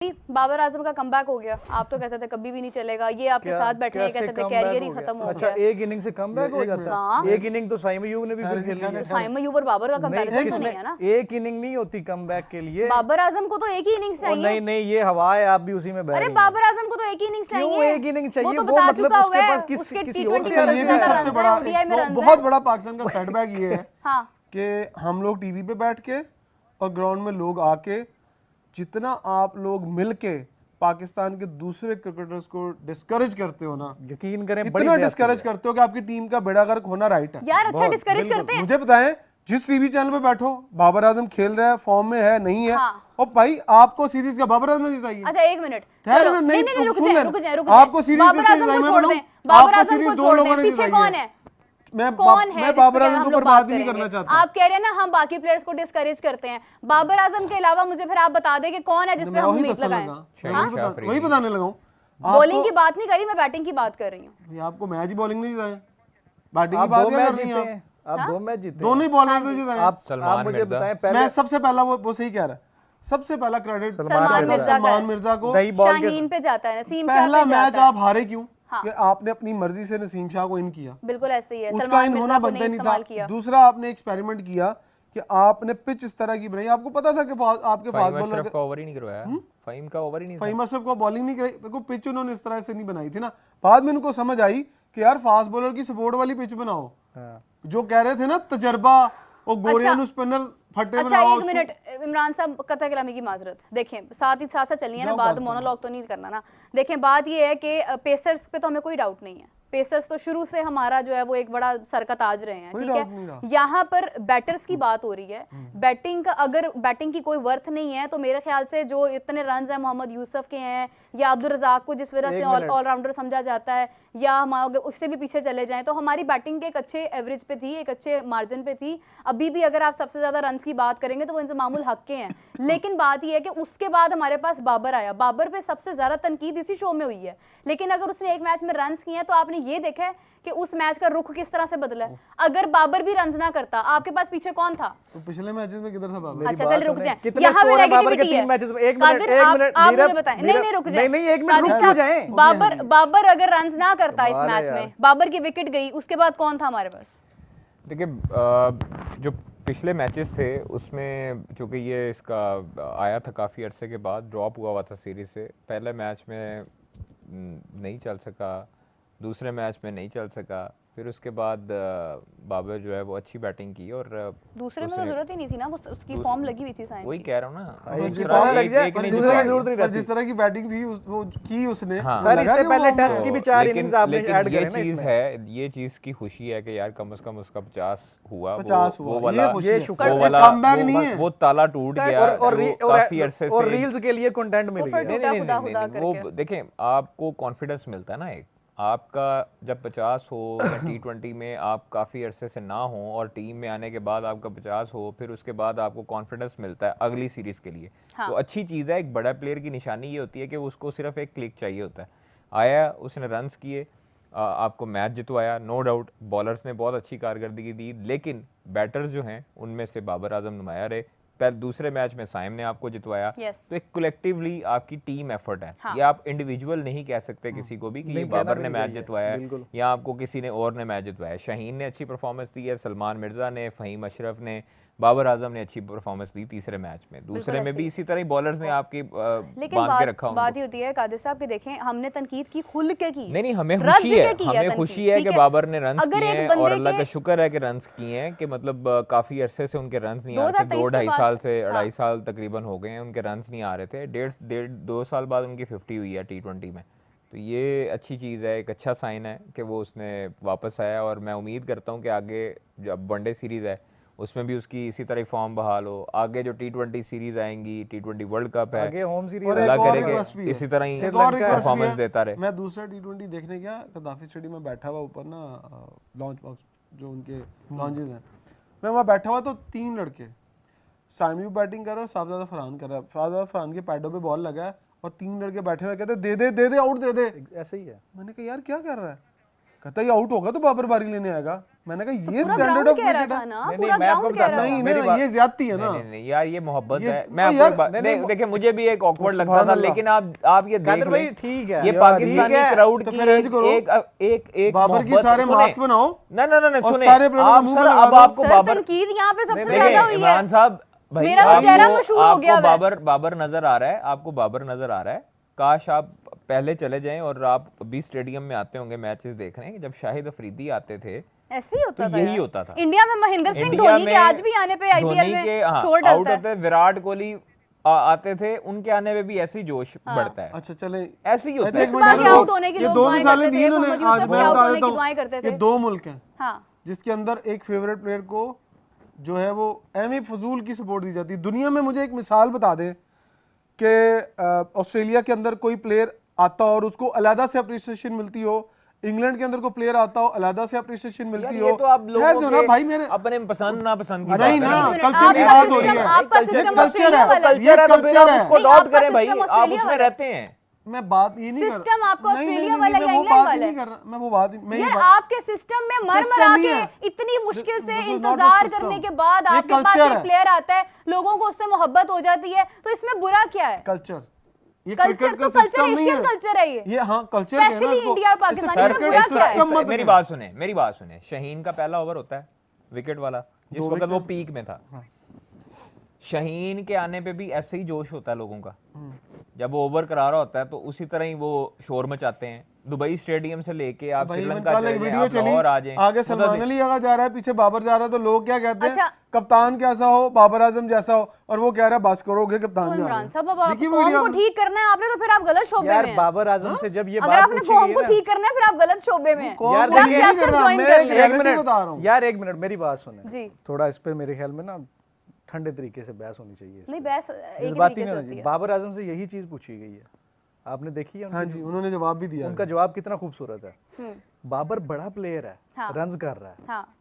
बाबर आजम का कमबैक हो गया। आप तो कहते थे कभी भी नहीं चलेगा, ये आपके साथ बैठे हैं, कहते थे कैरियर ही खत्म हो गया। अच्छा, एक इनिंग से कमबैक हो जाता है। एक इनिंग तो साइम अयूब ने भी फिर खेली है। साइम अयूब और बाबर का कंपैरिजन तो नहीं है ना। एक इनिंग नहीं होती कमबैक के लिए। बाबर आजम को तो एक ही इनिंग्स चाहिए। नहीं नहीं, ये हवा है, आप भी उसी में बह रही हैं। अरे बाबर आजम को तो एक ही इनिंग्स चाहिए। क्यों एक इनिंग चाहिए? वो वो मतलब उसके पास किसी और से ये सबसे बड़ा बहुत बड़ा पाकिस्तान का सेटबैक ये है कि हम लोग टीवी पे बैठ के और ग्राउंड में लोग आके जितना आप लोग मिलके पाकिस्तान के दूसरे क्रिकेटर्स को डिस्करेज करते हो ना, यकीन करें इतना डिस्करेज करते हो कि आपकी टीम का बेड़ा गर्क होना राइट है यार। अच्छा डिस्करेज करते हैं। मुझे बताएं, जिस टीवी चैनल पे बैठो बाबर आजम खेल रहा है, फॉर्म में है नहीं है, और भाई आपको सीरीज का बाबर आजम जिताइए। अच्छा एक मिनट, नहीं रुक जाए। आपको सीरीज बाबर आजम को छोड़ दें, बाबर आजम को छोड़ दें, पीछे कौन है? कौन है? मैं बाबर आजम को बर्बाद नहीं करना चाहता। आप कह रहे हैं ना हम बाकी प्लेयर्स को डिस्करेज करते हैं, बाबर आजम के अलावा मुझे फिर आप बता दें कि कौन है जिस पे हम उम्मीद लगाएं। वही बताने लगा हूं। बॉलिंग की बात नहीं करी, मैं बैटिंग की बात कर रही हूं। आपको मैच ही बॉलिंग नहीं जिताए, बैटिंग की बात कर रही हैं आप। दो मैच जीते, दोनों ही बॉलर्स ने जिताए। आप मुझे बताएं पहले। मैं सबसे पहला वो सही कह रहा है, सबसे पहला क्रेडिट सलमान मिर्जा को शाहीन पे जाता है, नसीम पहला मैच आप हारे क्यों? कि आपने अपनी मर्जी से नसीम शाह को इन किया। बिल्कुल ऐसे ही है, उसका इन होना बनता नहीं था। दूसरा आपने एक्सपेरिमेंट किया कि आपने पिच इस तरह की बनाई, आपको पता था कि आपके फास्ट बॉलर का ओवर ही नहीं करवाया, फहीम का ओवर ही नहीं, फहीम अशरफ को बॉलिंग नहीं कराई, देखो पिच उन्होंने इस तरह से नहीं बनाई थी ना। बाद में उनको समझ आई कि यार फास्ट बॉलर की सपोर्ट वाली पिच बनाओ। जो कह रहे थे ना तजर्बा और गोरियान स्पिनर फटे अच्छा एक मिनट इमरान साहब, कथा कलामी की माजरत। देखें साथ ही साथ चलनी है ना, बात मोनोलॉग तो नहीं करना ना। देखें बात ये है कि पेसर्स पे तो हमें कोई डाउट नहीं है, पेसर्स तो शुरू से हमारा जो है वो एक बड़ा सर का ताज रहे हैं, ठीक है। यहाँ पर बैटर्स की बात हो रही है, बैटिंग का अगर बैटिंग की कोई वर्थ नहीं है तो मेरे ख्याल से जो इतने रन है मोहम्मद यूसुफ के हैं या अब्दुल रज़ाक को जिस वजह से ऑलराउंडर समझा जाता है, या हम उससे भी पीछे चले जाएं तो हमारी बैटिंग एक अच्छे एवरेज पे थी, एक अच्छे मार्जिन पे थी। अभी भी अगर आप सबसे ज्यादा रन की बात करेंगे तो वो इंतजामुल हक के हैं, लेकिन बात यह है कि उसके बाद हमारे पास बाबर आया। बाबर पे सबसे ज्यादा तनकीद इसी शो में हुई है, लेकिन अगर उसने एक मैच में रन किए हैं तो आपने ये देखा है कि उस मैच का रुख किस तरह से बदला है। अगर बाबर भी रन ना करता, आपके पास पीछे कौन था? तो पिछले मैचेस में किधर था बाबर? अच्छा चल रुक जाए, यहाँ पे नेगेटिविटी है। आप मुझे बताएं, नहीं रुक जाए, नहीं एक मिनट रुक जाएं। बाबर अगर रन ना करता इस मैच में, बाबर की विकेट गई, उसके बाद कौन था हमारे पास? देखिए जो पिछले मैचेस थे उसमें चूँकि ये इसका आया था काफ़ी अरसे के बाद, ड्रॉप हुआ था सीरीज से। पहले मैच में नहीं चल सका, दूसरे मैच में नहीं चल सका, फिर उसके बाद बाबर जो है वो अच्छी बैटिंग की और दूसरे में तो जरूरत ही नहीं थी ना, उसकी फॉर्म लगी हुई थी साइम। वही कह रहा हूँ ना, जिस तरह की बैटिंग थी वो की उसने। सर इससे पहले टेस्ट की भी 4 इनिंग्स आपने ऐड करे ना। ये चीज है, ये चीज की खुशी है कि यार कम से कम उसका 50 हुआ, वो वाला कमबैक नहीं है, वो ताला टूट गया और काफी अरसे से, और रील्स के लिए कंटेंट मिल गया। नहीं, वो देखें आपको कॉन्फिडेंस मिलता है ना। एक आपका जब 50 हो या T20 में आप काफ़ी अरसे से ना हो और टीम में आने के बाद आपका 50 हो, फिर उसके बाद आपको कॉन्फिडेंस मिलता है अगली सीरीज़ के लिए। तो अच्छी चीज़ है। एक बड़ा प्लेयर की निशानी ये होती है कि उसको सिर्फ एक क्लिक चाहिए होता है। आया, उसने रन्स किए, आपको मैच जितवाया, नो डाउट। बॉलर्स ने बहुत अच्छी कारकर्दगी दी, लेकिन बैटर्स जो हैं उनमें से बाबर आजम नुमाया रहे। दूसरे मैच में साइम ने आपको जितवाया। तो एक कलेक्टिवली आपकी टीम एफर्ट है। ये आप इंडिविजुअल नहीं कह सकते किसी को भी कि ये बाबर ने मैच जितवाया है या आपको किसी ने और ने मैच जितवाया है। शाहीन ने अच्छी परफॉर्मेंस दी है, सलमान मिर्जा ने, फहीम अशरफ ने, बाबर आजम ने अच्छी परफॉर्मेंस दी तीसरे मैच में। दूसरे में भी इसी तरह ही बॉलर्स ने आपकी बांध के रखा। बात ही होती है कादिर साहब कि देखें हमने तनकीद की खुल के की। नहीं हमें खुशी है, कि बाबर ने रन्स किए हैं और अल्लाह का शुक्र है कि रन्स किए हैं, कि मतलब काफी अरसे से उनके रन्स नहीं आ रहे थे। 2-2.5 साल से 2.5 साल तकरीबन हो गए हैं उनके रन्स नहीं आ रहे थे। 1.5-2 साल बाद उनकी 50 हुई है T20 में। तो ये अच्छी चीज़ है, एक अच्छा साइन है कि वो उसने वापस आया। और मैं उम्मीद करता हूँ कि आगे जब वनडे सीरीज़ है उसमें भी उसकी इसी तरह फॉर्म बहाल हो। आगे जो T20 सीरीज आएंगी, T20 वर्ल्ड कप है, आगे होम सीरीज, अल्लाह करे कि इसी तरह ही परफॉर्मेंस देता रहे। मैं दूसरा T20 देखने गया, कदाफी स्टेडियम में बैठा हुआ ऊपर ना लॉन्च बॉक्स जो उनके लॉन्चेस हैं, मैं वहाँ बैठा हुआ तो 3 लड़के, साइम अयूब बैटिंग कर रहा है, साहबजादा फरहान कर रहा है। साहबजादा फरहान के पैडों पे बॉल लगा है और 3 लड़के बैठे हुए कहते दे दे आउट दे दे। ऐसे ही है। मैंने कहा यार क्या कर रहा है, कहता ये आउट होगा तो बाबर बारी लेने आएगा। मैंने कहा ये स्टैंडर्ड ऑफ क्रिकेट है। नहीं मैं आपको बताता हूं, नहीं ये ज्यादती है ना। नहीं यार ये मोहब्बत है। मैं आपको देखिए मुझे भी एक ऑकवर्ड लगता था, लेकिन आप ये देख लें, ठीक है ये पाकिस्तानी क्राउड की एक बाबर की सारे मास्क बनाओ। ना सुने आप सर अब आपको बाबर तनकीद यहाँ पे सबसे ज्यादा हुई है। इमरान साहब भाई मेरा चेहरा मशहूर हो गया है। बाबर नजर आ रहा है आपको, बाबर नजर आ रहा है। काश आप पहले चले जाएं और आप भी स्टेडियम में आते होंगे मैचेस देखने। जब शाहिद अफरीदी आते थे ऐसे ही होता तो था, यही होता था। इंडिया में महेंद्र सिंह धोनी के आज भी आने पे आईपीएल में शोर आउट डलता होते, विराट कोहली आते थे, उनके आने में भी ऐसे ही जोश बढ़ता है। अच्छा चले ऐसे ही होता है। आउट होने की ये लोग दो दुआएं मिसालें करते दी थे, इन्होंने। मोहम्मद आज यूसुफ मैं के आउट बता होने देता की दुआएं करते हूं, थे। ये दो मुल्क हैं हाँ जिसके अंदर एक फेवरेट प्लेयर को जो है वो एमी फजूल की सपोर्ट दी जाती है। दुनिया में मुझे एक मिसाल बता दे कि ऑस्ट्रेलिया के अंदर कोई प्लेयर आता और उसको अलग से अप्रिसिएशन मिलती हो, इंग्लैंड के अंदर को प्लेयर आता हो अलग से अप्रिसिएशन मिलती हो। ये तो आप लोगों जो ना भाई मेरे अपने पसंद ना पसंद की नहीं बात ना, है। कल्चर की बात हो रही है। आपका ये सिस्टम कल्चर ऑस्ट्रेलिया है, वाला है। ये कल्चर है। उसको नहीं, डॉट आपका करें भाई, सिस्टम आप ऑस्ट्रेलिया उसमें वाला रहते हैं। मैं बात ये नहीं कर रहा। सिस्टम आपका नहीं, ऑस्ट्रेलिया नहीं, वाला मैं या वो इंग्लैंड बात ही वाला नहीं है? कर रहा। मैं वो बात मैं ये यार बात आपके सिस्टम में मर सिस्टम नहीं के है। इतनी मुश्किल से This is not इंतजार a system. करने के बाद ये आपके पास culture एक है। प्लेयर आता है, लोगों को उससे मोहब्बत हो जाती है, तो इसमें बुरा क्या है? कल्चर, ये कल्चर क्रिकेट का तो कल्चर सिस्टम नहीं एशियन है। कल्चर है ये। हाँ कल्चर है ना स्पेशली इसको। इंडिया और पाकिस्तान इसे में बुरा cricket क्या है? system मत मेरी करें। बात सुने। शहीन का पहला ओवर होता है विकेट वाला, जिस वक्त वो पीक में था। शहीन के आने पे भी ऐसे ही जोश होता है लोगों का। जब वो ओवर करा रहा होता है तो उसी तरह ही वो शोर मचाते हैं। दुबई स्टेडियम से लेके आप श्रीलंका चले जाएं, आप लाहौर आ जाएं, आगे सलमान अली आगा जा रहा है, पीछे बाबर जा रहा है, तो लोग क्या कहते हैं? अच्छा। कप्तान कैसा हो, बाबर आजम जैसा हो, और वो कह रहा है बस करोगे कप्तान। इमरान साहब अब आप कौम को ठीक करना है आपने, तो फिर आप गलत शोबे में यार हैं। बाबर आजम से जब ये अगर बात आपने पूछी कौम गई को ना, ठीक करना है फिर आप गलत शोबे में हैं। यार क्या देखिए, सियासत ज्वाइन कर लिया? एक मिनट बता रहा हूं। यार एक मिनट मेरी बात सुने जी थोड़ा इस पे मेरे ख्याल में ना ठंडे तरीके से बहस होनी चाहिए। नहीं बहस एक ही जज्बाती तरीके नहीं से होनी होती चाहिए। है। बाबर आजम से यही चीज पूछी गई है, आपने देखी है? हाँ जी, उन्होंने जवाब भी दिया। उनका जवाब कितना खूबसूरत है। हम्म, बाबर बड़ा प्लेयर है, हाँ। रन्स कर रहा है। हाँ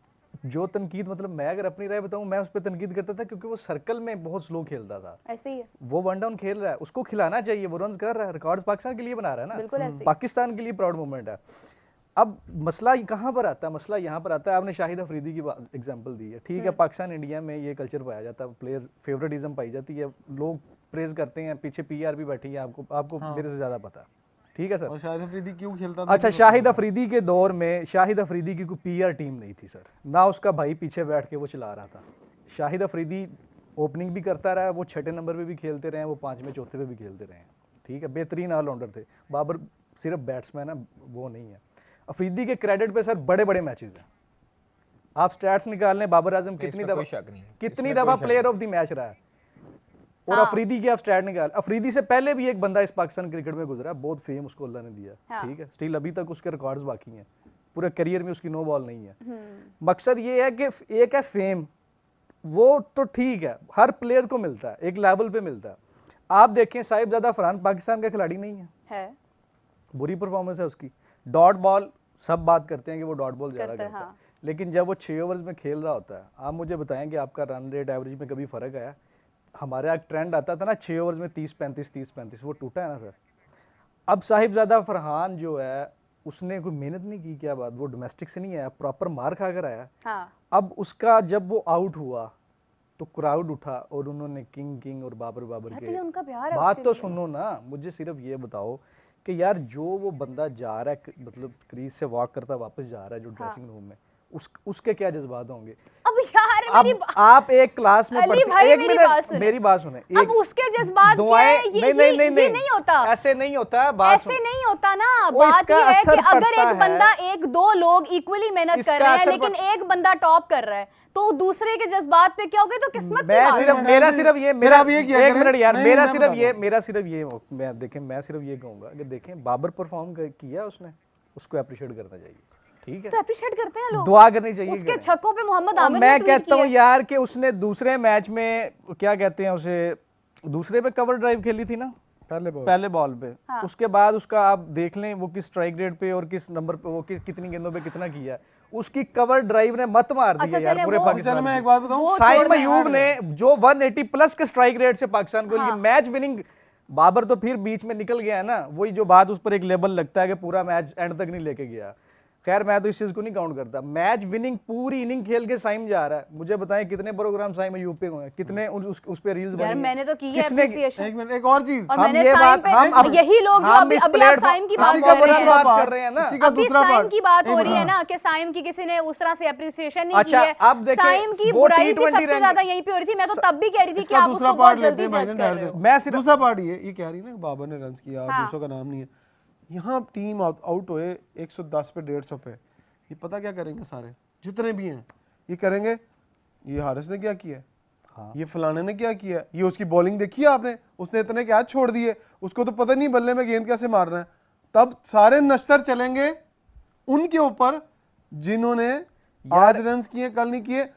जो तनकीद, मतलब मैं अगर अपनी राय बताऊं, मैं उस पर तनकीद करता था क्योंकि वो सर्कल में बहुत स्लो खेलता था। ऐसे ही है, वो वन डाउन खेल रहा है, उसको खिलाना चाहिए। वो रन्स कर रहा है, रिकॉर्ड्स पाकिस्तान के लिए बना रहा है ना। बिल्कुल ऐसे ही। पाकिस्तान के लिए प्राउड मोमेंट है। अब मसला कहाँ पर आता है? मसला यहाँ पर आता है, आपने शाहिद अफरीदी की एग्जांपल दी है, ठीक है। पाकिस्तान इंडिया में ये कल्चर पाया जाता है, प्लेयर फेवरेटिज्म पाई जाती है, लोग प्रेज करते हैं, पीछे पीआर भी बैठी है, आपको मेरे से ज्यादा पता है, ठीक है सर। और शाहिद अफरीदी क्यों खेलता था? अच्छा, शाहिद अफरीदी के दौर में शाहिद अफरीदी की कोई पीआर टीम नहीं थी सर, ना उसका भाई पीछे बैठ के वो चला रहा था। शाहिद अफरीदी ओपनिंग भी करता रहा, वो छठे नंबर पे भी खेलते रहे, वो पांचवें चौथे पे भी खेलते रहे, ठीक है। बेहतरीन ऑलराउंडर थे। बाबर सिर्फ बैट्समैन है, वो नहीं है। अफरीदी के क्रेडिट पे सर बड़े बड़े मैचेस हैं, आप स्टैट्स निकाल लें। बाबर आजम कितनी दफा प्लेयर ऑफ द मैच रहा है, और अफरीदी की आप स्टैट निकाल। अफरीदी से पहले भी एक बंदा इस पाकिस्तान क्रिकेट में गुजरा, बहुत फेम उसको अल्लाह ने दिया, ठीक है। स्टिल अभी तक उसके रिकॉर्ड्स बाकी हैं, पूरे करियर में उसकी नो बॉल नहीं है। मकसद ये है कि एक है फेम, वो तो ठीक है, हर प्लेयर को मिलता है, एक लेवल पे मिलता है। आप देखें साहिबजादा फरहान पाकिस्तान का खिलाड़ी नहीं है, बुरी परफॉर्मेंस है उसकी। डॉट बॉल सब बात करते हैं कि वो डॉट बॉल ज्यादा करता है, लेकिन जब वो 6 ओवर्स में खेल रहा होता है, आप मुझे बताएं कि आपका रन रेट एवरेज में कभी फर्क आया? हमारे यहाँ ट्रेंड आता था ना 6 ओवर्स में 30-35, वो टूटा है ना सर। अब साहिबजादा फरहान जो है उसने कोई मेहनत नहीं की, क्या बात, वो डोमेस्टिक से नहीं आया, प्रॉपर मार खा कर आया। हाँ। अब उसका जब वो आउट हुआ तो क्राउड उठा और उन्होंने किंग और बाबर के उनका प्यार है बात तो सुनो ना, मुझे सिर्फ ये बताओ कि यार जो वो बंदा जा रहा है, मतलब क्रीज से वॉक करता वापस जा रहा है जो ड्रेसिंग रूम में, उसके क्या जज्बात होंगे? अब यार अब आप एक क्लास में पढ़ते, एक मिनट मेरी बात सुने, अब उसके जज्बात नहीं होता, ऐसे नहीं होता, बात ऐसे नहीं होता ना। बात ये है कि अगर एक बंदा, एक दो लोग इक्वली मेहनत कर रहे हैं, लेकिन एक बंदा टॉप कर रहा है, तो दूसरे के जज्बात पे क्या होगा? तो किस्मत की बात है। मेरा सिर्फ ये मैं देखें, मैं सिर्फ ये कहूंगा कि देखें बाबर परफॉर्म किया उसने, उसको अप्रिशिएट करना चाहिए, ठीक है। तो अप्रिशिएट करते हैं लोग, दुआ करनी चाहिए। उसके छक्कों पे मोहम्मद आमिर मैं कहता हूँ यार कि उसने दूसरे मैच में क्या कहते हैं उसे, दूसरे पे कवर ड्राइव खेली थी ना, पहले बॉल पे। हाँ। उसके बाद उसका आप देख लें वो किस स्ट्राइक रेट पे और किस नंबर पे, वो कितनी गेंदों पे कितना किया है, उसकी कवर ड्राइव ने मत मार दी। अच्छा, यार पूरे पाकिस्तान में। एक बात बताऊं, साइम अयूब ने जो 180 प्लस के स्ट्राइक रेट से पाकिस्तान को ये मैच विनिंग, बाबर तो फिर बीच में निकल गया है ना, वही जो बात उस पर एक लेबल लगता है कि पूरा मैच एंड तक नहीं लेके गया। खैर मैं तो इस चीज को नहीं काउंट करता। मैच विनिंग पूरी इनिंग खेल के साइम जा रहा है। मुझे बताएं कितने प्रोग्राम साइम यूपी को हैं, कितने उस पे रील्स यार बनी मैंने तो की है किसने- appreciation। एक मिनट, एक और चीज, और हम मैंने ये साइम बात पे हम अब यही लोग जो हम अभी इस अभी आप प्लेटफॉर्म- साइम की बात इसी कर का रहे दूसरा हैं, बात कर रहे हैं ना। इसी का अभी दूसरा साइम पार्ट की बात हो रही है ना कि साइम की किसी ने उस तरह से अप्रिसिएशन नहीं अच्छा, की है। अब देखें, साइम की वो बुराई भी T20 सबसे रैंक- ज्यादा यहीं पे हो रही थी। मैं तो तब भी कह रही थी कि इसका आप दूसरा उसको बहुत पार्ट लेते जल्दी हैं जज भाईजान, कर ध्यान रहे से। हो। मैं सिर्फ दूसरा पार्ट ये कह रही है ना कि बाबर ने रन्स किया, हाँ। दूसरों का नाम नहीं है। यहाँ टीम आउट हुए 110 पे 150 पे, ये पता क्या करेंगे सारे जितने भी हैं, ये करेंगे ये हारिस ने क्या किया, हाँ। ये फलाने ने क्या किया, ये उसकी बॉलिंग देखी है आपने, उसने इतने कैच छोड़ दिए, उसको तो पता नहीं बल्ले में गेंद कैसे मारना है। तब सारे नश्तर चलेंगे उनके ऊपर जिन्होंने आज रन्स किए कल नहीं किए।